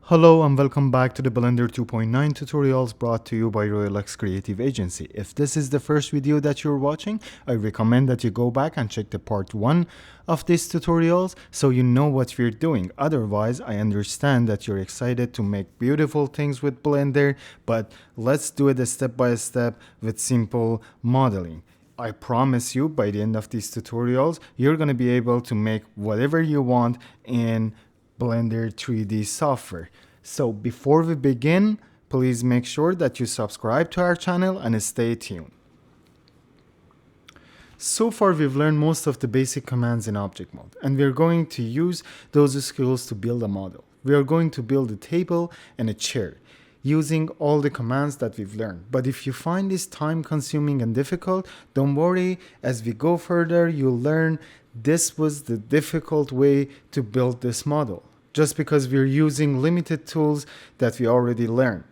Hello and welcome back to the Blender 2.9 tutorials brought to you by RoyalX Creative Agency. If this is the first video that you're watching, I recommend that you go back and check the part 1 of these tutorials so you know what we're doing. Otherwise, I understand that you're excited to make beautiful things with Blender, but let's do it step by step with simple modeling. I promise you by the end of these tutorials, you're going to be able to make whatever you want in Blender 3D software. So before we begin, please make sure that you subscribe to our channel and stay tuned. So far we've learned most of the basic commands in object mode, and we're going to use those skills to build a model. We are going to build a table and a chair using all the commands that we've learned. But if you find this time consuming and difficult, don't worry. As we go further, you'll learn this was the difficult way to build this model, just because we're using limited tools that we already learned.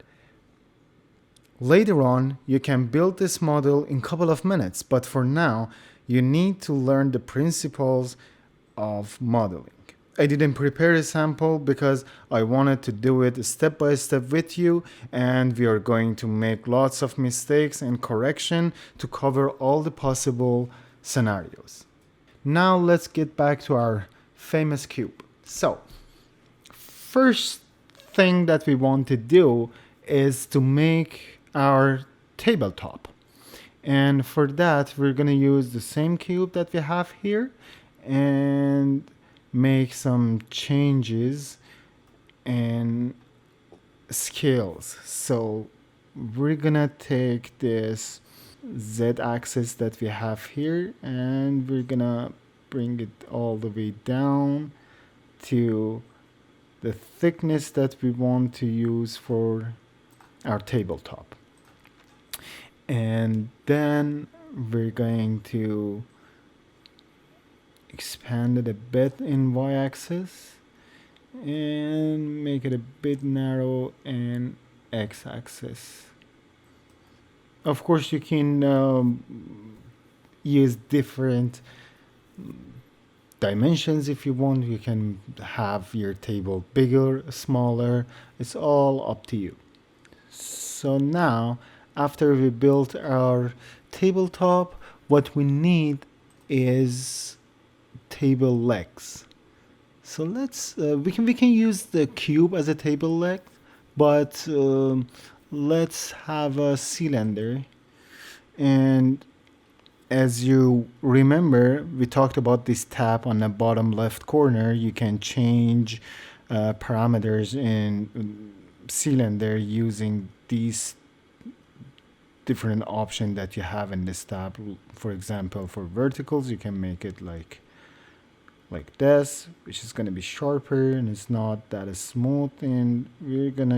Later on, you can build this model in a couple of minutes, but for now, you need to learn the principles of modeling. I didn't prepare a sample because I wanted to do it step by step with you, and we are going to make lots of mistakes and correction to cover all the possible scenarios. Now let's get back to our famous cube. So, first thing that we want to do is to make our tabletop. And for that, we're going to use the same cube that we have here and make some changes and scales. So we're going to take this z-axis that we have here and we're going to bring it all the way down to the thickness that we want to use for our tabletop. And then we're going to expand it a bit in y-axis and make it a bit narrow in x-axis. Of course, you can use different dimensions if you want. You can have your table bigger, smaller. It's all up to you. So now, after we built our tabletop, what we need is table legs. So let's we can use the cube as a table leg, but let's have a cylinder. And as you remember, we talked about this tab on the bottom left corner. You can change parameters in cylinder using these different options that you have in this tab. For example, for verticals, you can make it like this, which is going to be sharper and it's not that smooth. And we're going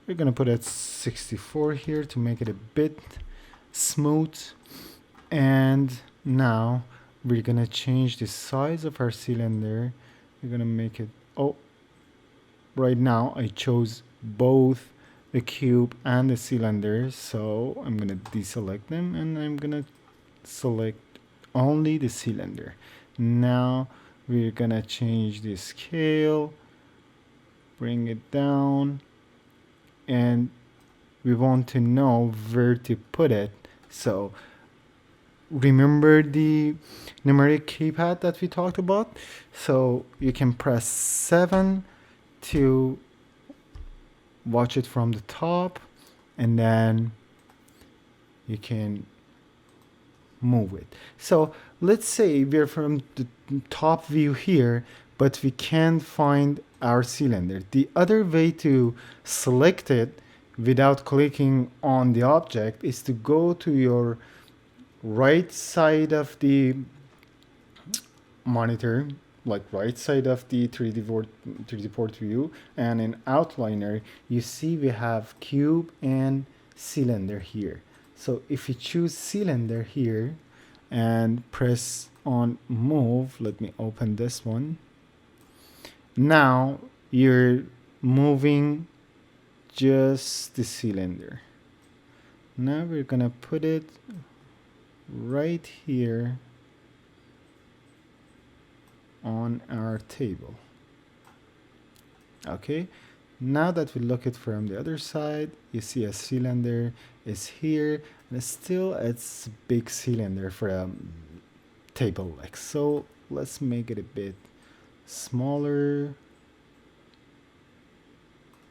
to put it 64 here to make it a bit smooth. And now we're going to change the size of our cylinder. We're going to make it, right now I chose both the cube and the cylinder, so I'm gonna deselect them and I'm gonna select only the cylinder. Now we're gonna change the scale, bring it down, and we want to know where to put it. So remember the numeric keypad that we talked about? So you can press 7 to watch it from the top, and then you can move it. So let's say we're from the top view here, but we can't find our cylinder. The other way to select it without clicking on the object is to go to your right side of the monitor, like right side of the 3D port view, and in outliner you see we have cube and cylinder here. So if you choose cylinder here and press on move, let me open this one. Now you're moving just the cylinder. Now we're gonna put it right here on our table. Okay, now that we look it from the other side, you see a cylinder is here, and it's a big cylinder for a table leg. So let's make it a bit smaller.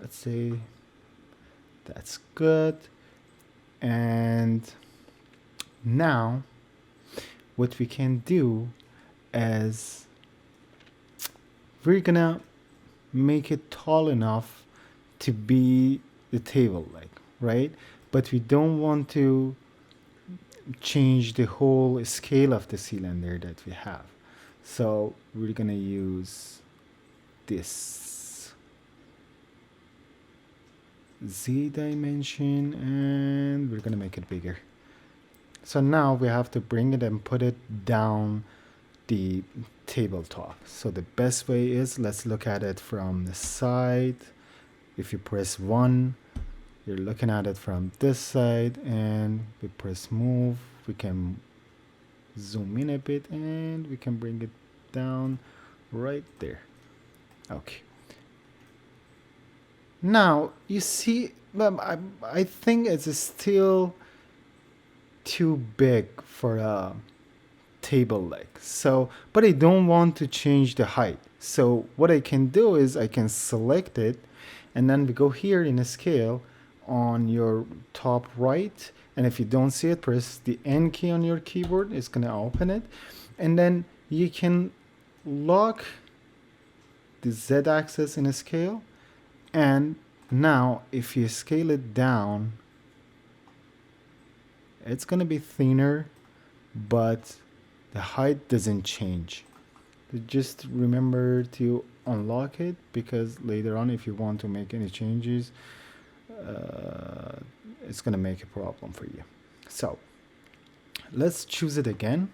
Let's say that's good. And now what we can do is we're gonna make it tall enough to be the table leg, right? But we don't want to change the whole scale of the cylinder that we have. So we're gonna use this Z dimension and we're gonna make it bigger. So now we have to bring it and put it down the tabletop. So the best way is, let's look at it from the side. If you press 1, you're looking at it from this side, and we press move, we can zoom in a bit and we can bring it down right there. Okay. Now you see, I think it's still too big for a table leg. So, but I don't want to change the height. So what I can do is I can select it, and then we go here in a scale on your top right. And if you don't see it, press the N key on your keyboard. It's going to open it. And then you can lock the Z axis in a scale. And now if you scale it down, it's going to be thinner, but the height doesn't change. Just remember to unlock it, because later on if you want to make any changes, it's going to make a problem for you. So let's choose it again,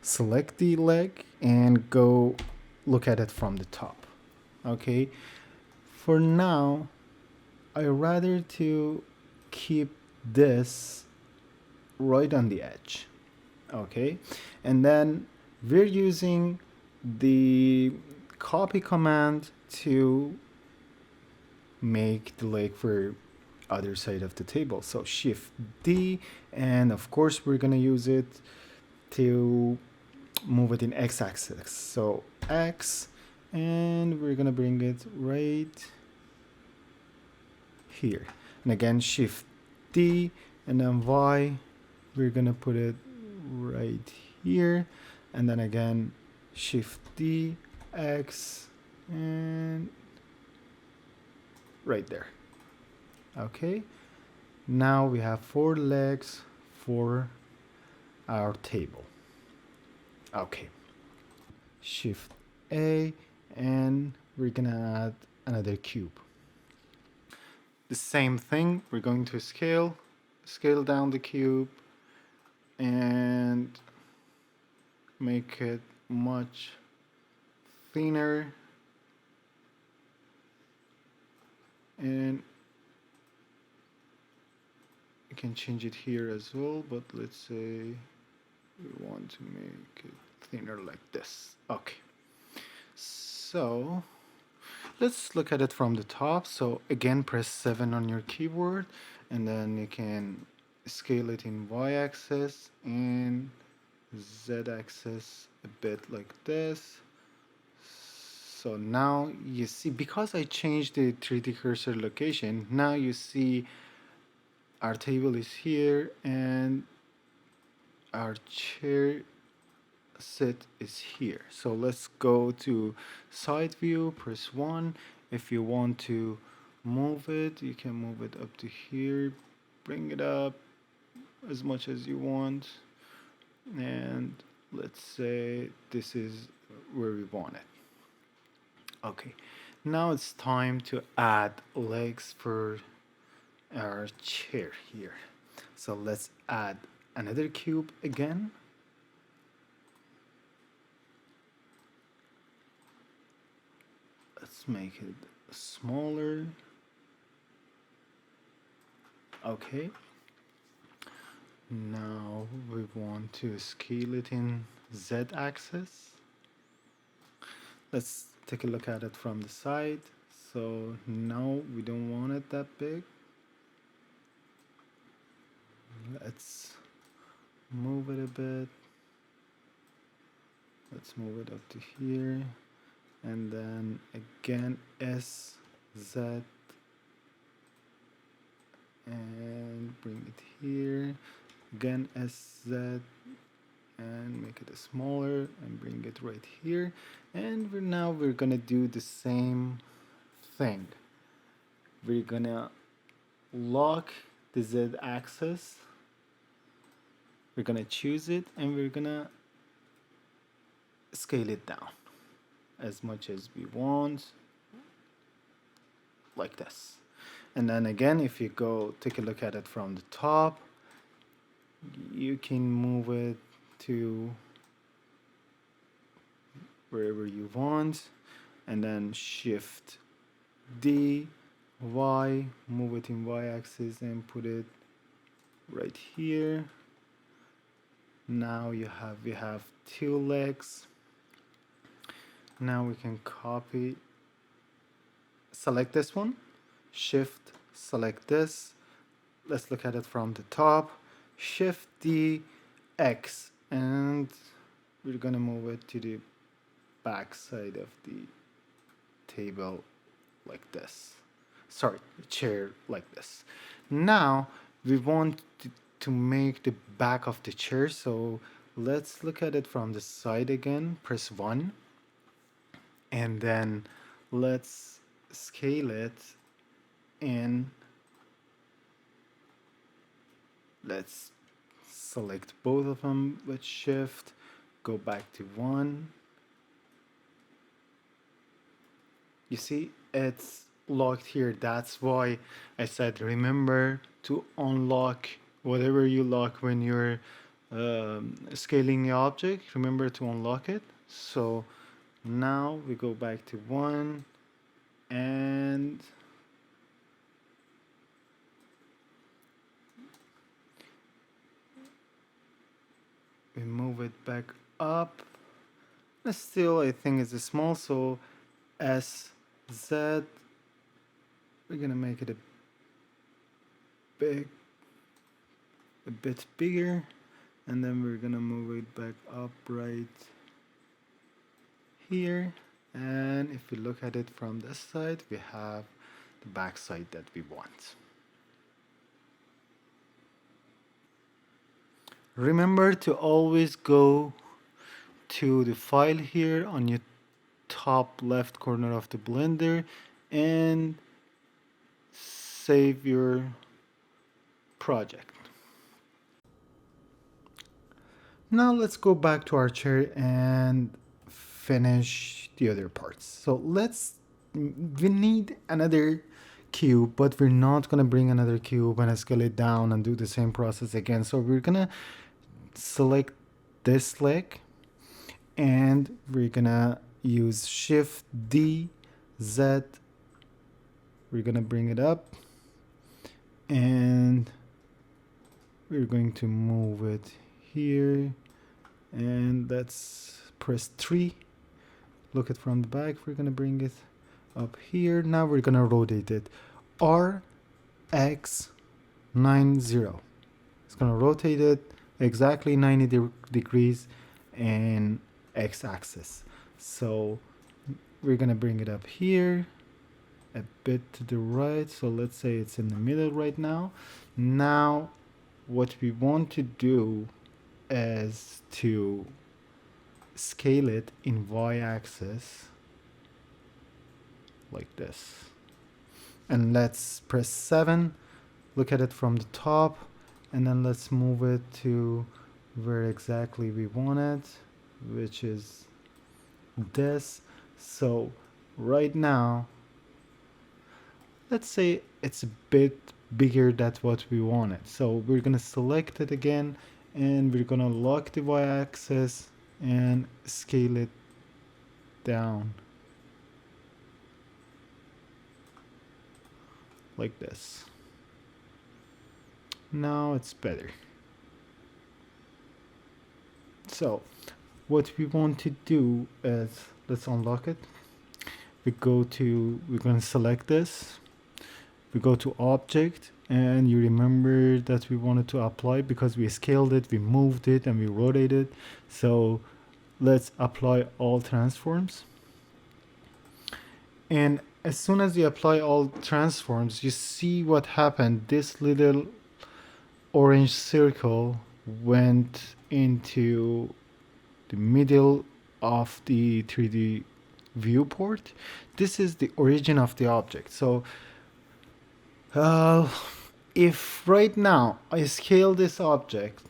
select the leg and go look at it from the top. Okay, for now I rather to keep this right on the edge. Okay, and then we're using the copy command to make the leg for other side of the table. So shift D, and of course we're gonna use it to move it in x-axis. So X, and we're gonna bring it right here. And again shift D, and then Y, we're gonna put it right here, and then again shift D, X, and right there. Okay, now we have 4 legs for our table. Okay, shift A, and we're gonna add another cube. The same thing, we're going to scale down the cube and make it much thinner, and you can change it here as well, but let's say we want to make it thinner like this. Okay, so let's look at it from the top. So again press 7 on your keyboard, and then you can scale it in y-axis and z-axis a bit like this. So now you see, because I changed the 3D cursor location, now you see our table is here and our chair set is here. So let's go to side view, press 1. If you want to move it, you can move it up to here, bring it up as much as you want, and let's say this is where we want it. Okay, now it's time to add legs for our chair here. So let's add another cube again. Let's make it smaller. Okay, now we want to scale it in z-axis. Let's take a look at it from the side. So So no, we don't want it that big. Let's move it a bit. Let's move it up to here. And then again S, Z, and bring it here. Again S, Z, and make it smaller and bring it right here. And now we're gonna do the same thing. We're gonna lock the Z axis. We're gonna choose it and we're gonna scale it down as much as we want, like this. And then again, if you go take a look at it from the top, you can move it to wherever you want, and then shift D, Y, move it in Y axis and put it right here. Now we have two legs. Now we can copy, select this one, shift, select this. Let's look at it from the top. Shift D, X, and we're gonna move it to the back side of the table like this. Sorry, the chair like this. Now we want to make the back of the chair, so let's look at it from the side again. Press 1, and then let's scale it in. Let's select both of them with shift, go back to 1. You see, it's locked here. That's why I said remember to unlock whatever you lock when you're scaling the object. Remember to unlock it. So now we go back to 1 and we move it back up. But still, I think it's small, so S, Z, we're gonna make it a bit bigger, and then we're gonna move it back up right here. And if we look at it from this side, we have the back side that we want. Remember to always go to the file here on your top left corner of the Blender and save your project. Now let's go back to our chair and finish the other parts. So we need another cube, but we're not gonna bring another cube and scale it down and do the same process again. So we're gonna select this leg and we're gonna use Shift D, Z. We're gonna bring it up and we're going to move it here, and let's press 3. Look it from the back. We're gonna bring it up here. Now we're gonna rotate it RX 90. It's gonna rotate it exactly 90 degrees in x-axis. So we're gonna bring it up here a bit to the right, so let's say it's in the middle right now. Now what we want to do is to scale it in y-axis like this, and let's press 7, look at it from the top, and then let's move it to where exactly we want it, which is this. So right now, let's say it's a bit bigger than what we wanted. So we're gonna select it again and we're gonna lock the y-axis and scale it down like this. Now it's better. So what we want to do is, let's unlock it. we're going to select this. We go to object, and you remember that we wanted to apply because we scaled it, we moved it, and we rotated. So let's apply all transforms. And as soon as you apply all transforms, you see what happened. This little orange circle went into the middle of the 3D viewport. This is the origin of the object. So if right now I scale this object,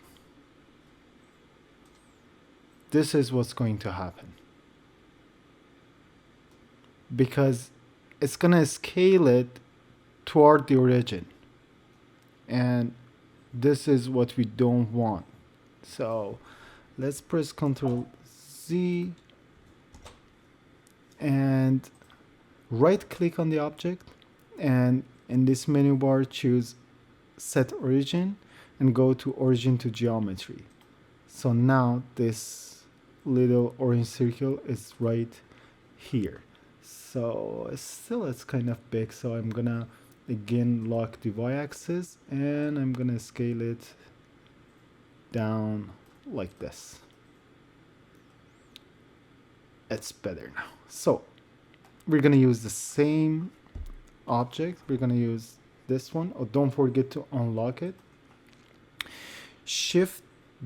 this is what's going to happen. Because it's going to scale it toward the origin. And this is what we don't want. So let's press Ctrl Z and right click on the object, and in this menu bar choose set origin and go to origin to geometry. So now this little orange circle is right here. So still it's kind of big, so I'm gonna again lock the y-axis and I'm gonna scale it down like this. It's better now. So we're gonna use the same object. We're gonna use this one. Oh, don't forget to unlock it. Shift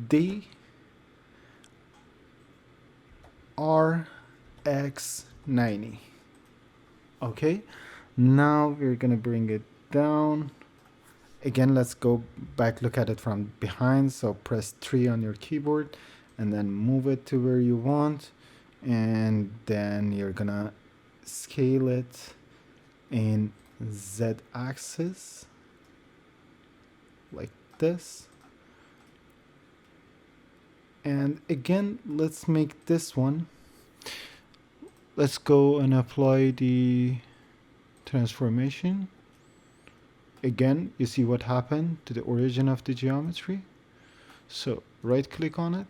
D RX90. Okay, now we're gonna bring it down. Again, let's go back, look at it from behind. So press 3 on your keyboard and then move it to where you want. And then you're gonna scale it in Z axis like this. And again, let's make this one. Let's go and apply the transformation. Again, you see what happened to the origin of the geometry. So right click on it,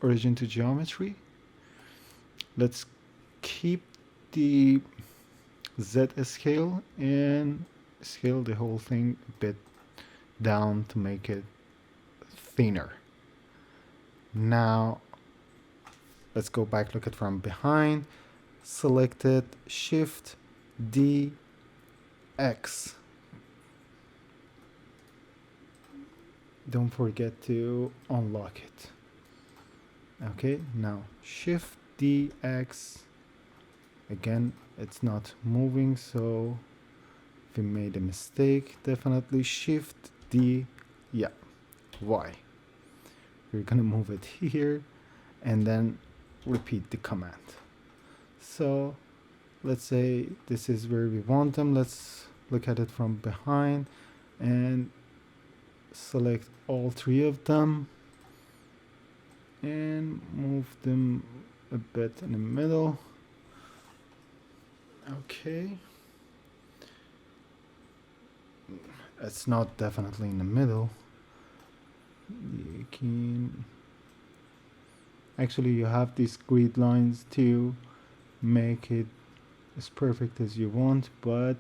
origin to geometry. Let's keep the Z scale and scale the whole thing a bit down to make it thinner. Now let's go back, look at from behind, select it, Shift D X. Don't forget to unlock it. Okay, now Shift D X. Again, it's not moving, so we made a mistake. Definitely Shift D, yeah, Y. We're gonna move it here and then repeat the command. So let's say this is where we want them. Let's look at it from behind and select all 3 of them and move them a bit in the middle. Okay, it's not definitely in the middle. You can actually, you have these grid lines to make it as perfect as you want, but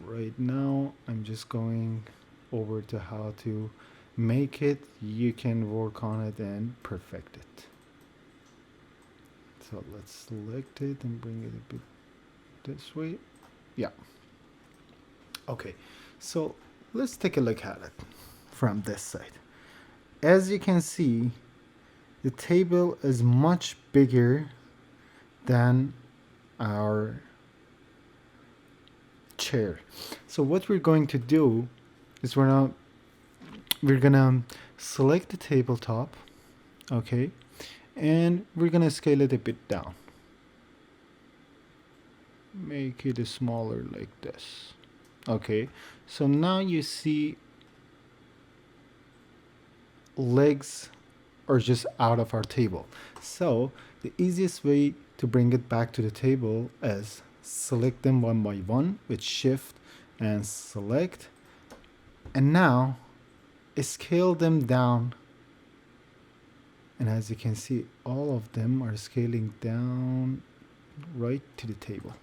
right now I'm just going over to how to make it. You can work on it and perfect it. So let's select it and bring it a bit this way. Yeah. Okay, so let's take a look at it from this side. As you can see, the table is much bigger than our chair. So what we're going to do is we're gonna select the tabletop, okay, and we're gonna scale it a bit down. Make it smaller like this. Okay, so now you see legs are just out of our table. So the easiest way to bring it back to the table is select them one by one with Shift and select, and now scale them down And as you can see, all of them are scaling down right to the table.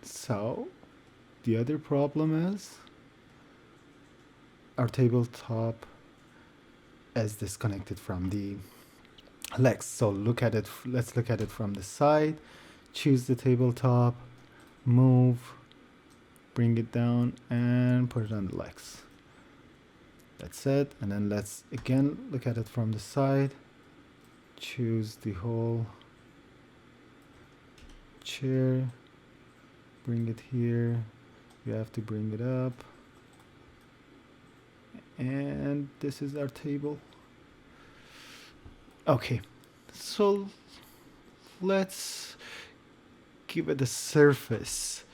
So the other problem is our tabletop is disconnected from the legs. So look at it. Let's look at it from the side. Choose the tabletop, move, bring it down, and put it on the legs. That's it. And then let's again look at it from the side. Choose the whole chair, bring it here. You have to bring it up. And this is our table. Okay, so let's give it a surface.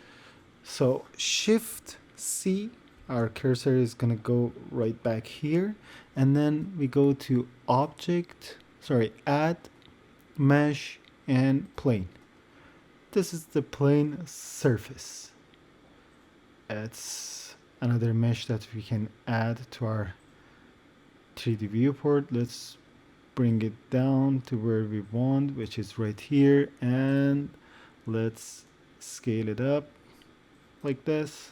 So Shift C, our cursor is gonna go right back here, and then we go to Add, Mesh, and Plane. This is the plane surface. It's another mesh that we can add to our 3D viewport. Let's bring it down to where we want, which is right here, and let's scale it up like this.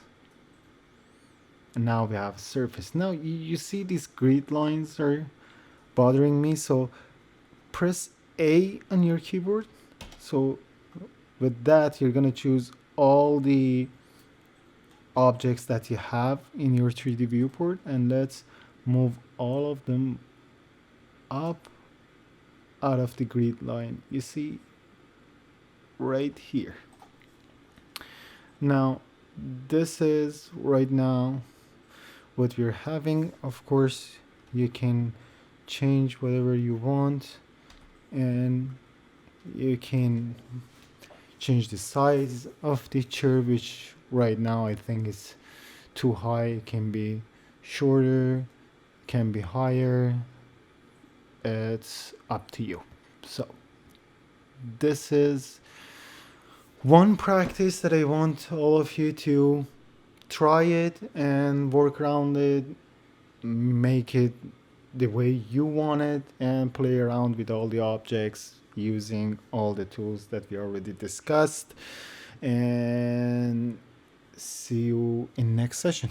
And now we have a surface. Now you see these grid lines are bothering me, so press A on your keyboard. So with that, you're gonna choose all the objects that you have in your 3D viewport, and let's move all of them up out of the grid line. You see right here. Now this is right now what we're having. Of course, you can change whatever you want, and you can change the size of the chair, which right now I think is too high. It can be shorter, can be higher. It's up to you. So this is one practice that I want all of you to try it and work around it, make it the way you want it, and play around with all the objects using all the tools that we already discussed. And see you in next session.